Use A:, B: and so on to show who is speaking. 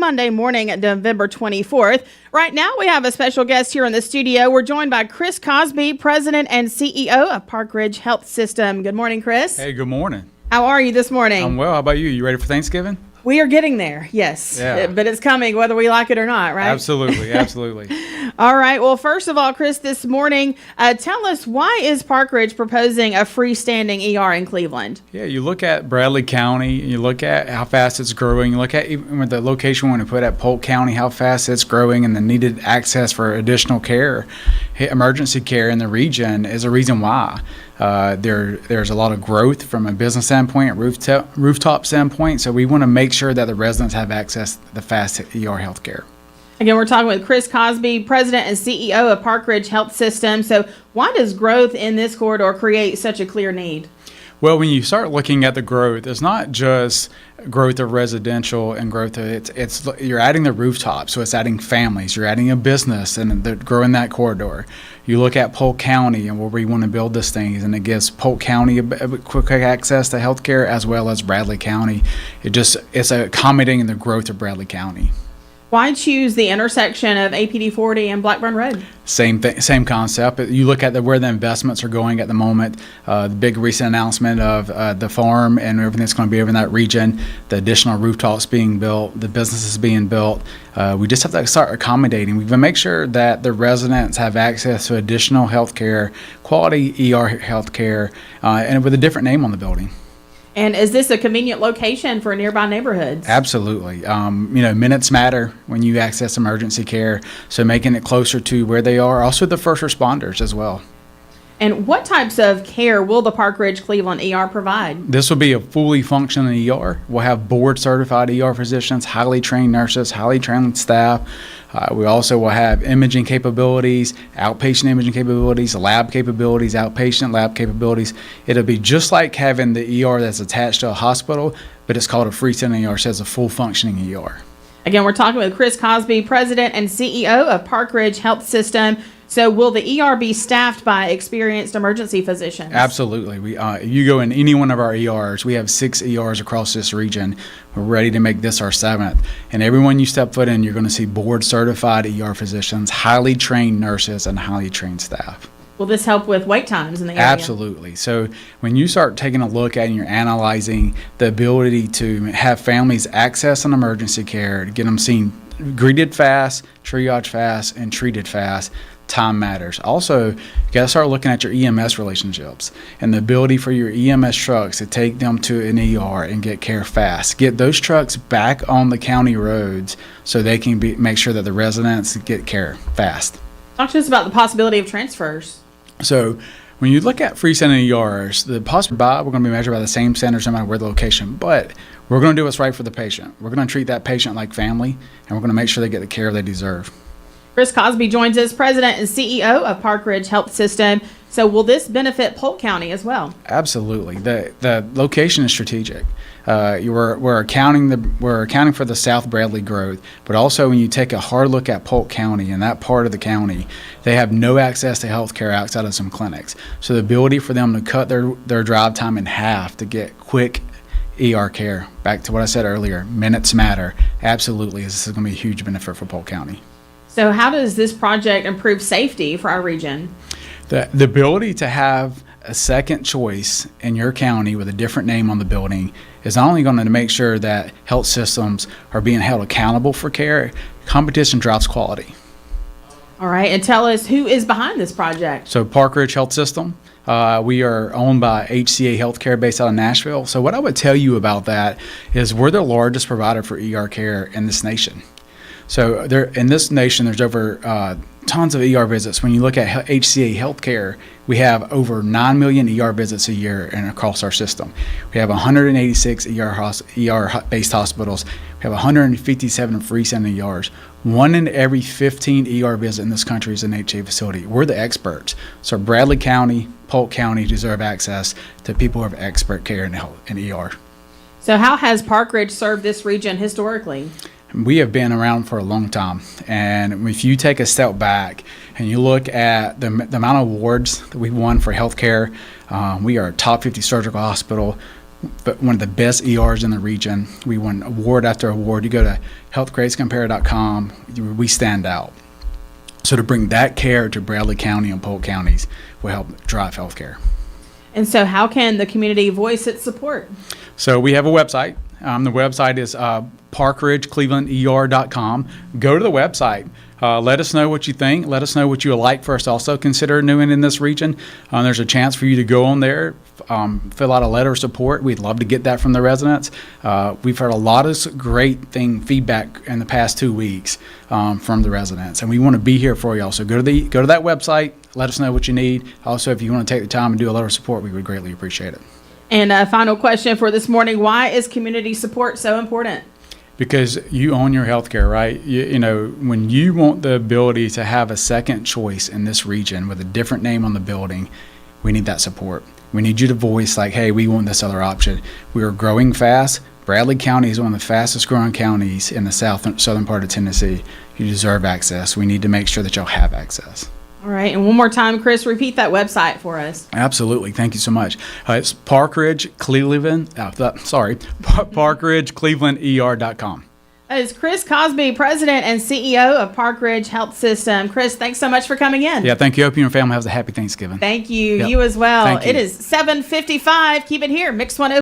A: Monday morning, November 24th. Right now, we have a special guest here in the studio. We're joined by Chris Cosby, President and CEO of Parkridge Health Systems. Good morning, Chris.
B: Hey, good morning.
A: How are you this morning?
B: I'm well. How about you? You ready for Thanksgiving?
A: We are getting there, yes.
B: Yeah.
A: But it's coming whether we like it or not, right?
B: Absolutely, absolutely.
A: All right. Well, first of all, Chris, this morning, tell us, why is Parkridge proposing a freestanding ER in Cleveland?
B: Yeah, you look at Bradley County, you look at how fast it's growing, you look at even with the location we want to put at Polk County, how fast it's growing, and the needed access for additional care, emergency care in the region is a reason why. There's a lot of growth from a business standpoint, rooftop standpoint, so we want to make sure that the residents have access to the fast ER healthcare.
A: Again, we're talking with Chris Cosby, President and CEO of Parkridge Health Systems. So why does growth in this corridor create such a clear need?
B: Well, when you start looking at the growth, it's not just growth of residential and growth of it's you're adding the rooftop, so it's adding families, you're adding a business, and they're growing that corridor. You look at Polk County and where we want to build this thing, and it gives Polk County a quick access to healthcare as well as Bradley County. It's accommodating the growth of Bradley County.
A: Why choose the intersection of APD 40 and Blackburn Road?
B: Same concept. You look at where the investments are going at the moment. The big recent announcement of the farm and everything that's going to be over in that region, the additional rooftops being built, the businesses being built. We just have to start accommodating. We can make sure that the residents have access to additional health care, quality ER health care, and with a different name on the building.
A: And is this a convenient location for nearby neighborhoods?
B: Absolutely. Minutes matter when you access emergency care, so making it closer to where they are, also the first responders as well.
A: And what types of care will the Parkridge Cleveland ER provide?
B: This will be a fully functioning ER. We'll have board-certified ER physicians, highly trained nurses, highly trained staff. We also will have imaging capabilities, outpatient imaging capabilities, lab capabilities, outpatient lab capabilities. It'll be just like having the ER that's attached to a hospital, but it's called a freestanding ER, so it's a full functioning ER.
A: Again, we're talking with Chris Cosby, President and CEO of Parkridge Health Systems. So will the ER be staffed by experienced emergency physicians?
B: Absolutely. You go in any one of our ERs, we have 6 ERs across this region. We're ready to make this our 7th. And everyone you step foot in, you're going to see board-certified ER physicians, highly trained nurses, and highly trained staff.
A: Will this help with wait times in the area?
B: Absolutely. So when you start taking a look at and you're analyzing the ability to have families access an emergency care, to get them seen, greeted fast, triage fast, and treated fast, time matters. Also, you got to start looking at your EMS relationships and the ability for your EMS trucks to take them to an ER and get care fast. Get those trucks back on the county roads so they can make sure that the residents get care fast.
A: Talk to us about the possibility of transfers.
B: So when you look at freestanding ERs, the possibility we're going to be measured by the same standards no matter where the location, but we're going to do what's right for the patient. We're going to treat that patient like family, and we're going to make sure they get the care they deserve.
A: Chris Cosby joins us, President and CEO of Parkridge Health Systems. So will this benefit Polk County as well?
B: Absolutely. The location is strategic. We're accounting for the South Bradley growth, but also when you take a hard look at Polk County and that part of the county, they have no access to health care outside of some clinics. So the ability for them to cut their drive time in half to get quick ER care, back to what I said earlier, minutes matter. Absolutely, this is going to be a huge benefit for Polk County.
A: So how does this project improve safety for our region?
B: The ability to have a second choice in your county with a different name on the building is not only going to make sure that health systems are being held accountable for care, competition drives quality.
A: All right, and tell us who is behind this project.
B: So Parkridge Health System, we are owned by HCA Healthcare based out of Nashville. So what I would tell you about that is we're the largest provider for ER care in this nation. So in this nation, there's over tons of ER visits. When you look at HCA Healthcare, we have over 9 million ER visits a year across our system. We have 186 ER-based hospitals. We have 157 freestanding ERs. 1 in every 15 ER visits in this country is an HCA facility. We're the experts. So Bradley County, Polk County deserve access to people who have expert care in ER.
A: So how has Parkridge served this region historically?
B: We have been around for a long time, and if you take a step back and you look at the amount of awards that we've won for healthcare, we are a top 50 surgical hospital. one of the best ERs in the region. We won award after award. You go to healthgradecompare.com, we stand out. So to bring that care to Bradley County and Polk counties will help drive healthcare.
A: And so how can the community voice its support?
B: So we have a website. The website is parkridgeclevelander.com. Go to the website. Let us know what you think. Let us know what you would like for us to also consider doing in this region. There's a chance for you to go on there, fill out a letter of support. We'd love to get that from the residents. We've heard a lot of great feedback in the past 2 weeks from the residents, and we want to be here for y'all. So go to that website. Let us know what you need. Also, if you want to take the time and do a letter of support, we would greatly appreciate it.
A: And a final question for this morning: why is community support so important?
B: Because you own your health care, right? You know, when you want the ability to have a second choice in this region with a different name on the building, we need that support. We need you to voice like, hey, we want this other option. We are growing fast. Bradley County is one of the fastest growing counties in the southern part of Tennessee. You deserve access. We need to make sure that y'all have access.
A: All right. And one more time, Chris, repeat that website for us.
B: Absolutely. Thank you so much. It's parkridgeclevelander.com.
A: That is Chris Cosby, President and CEO of Parkridge Health System. Chris, thanks so much for coming in.
B: Yeah, thank you. Hope you and your family have a happy Thanksgiving.
A: Thank you.
B: Yep.
A: You as well.
B: Thank you.
A: It is 7:55. Keep it here. Mix 105.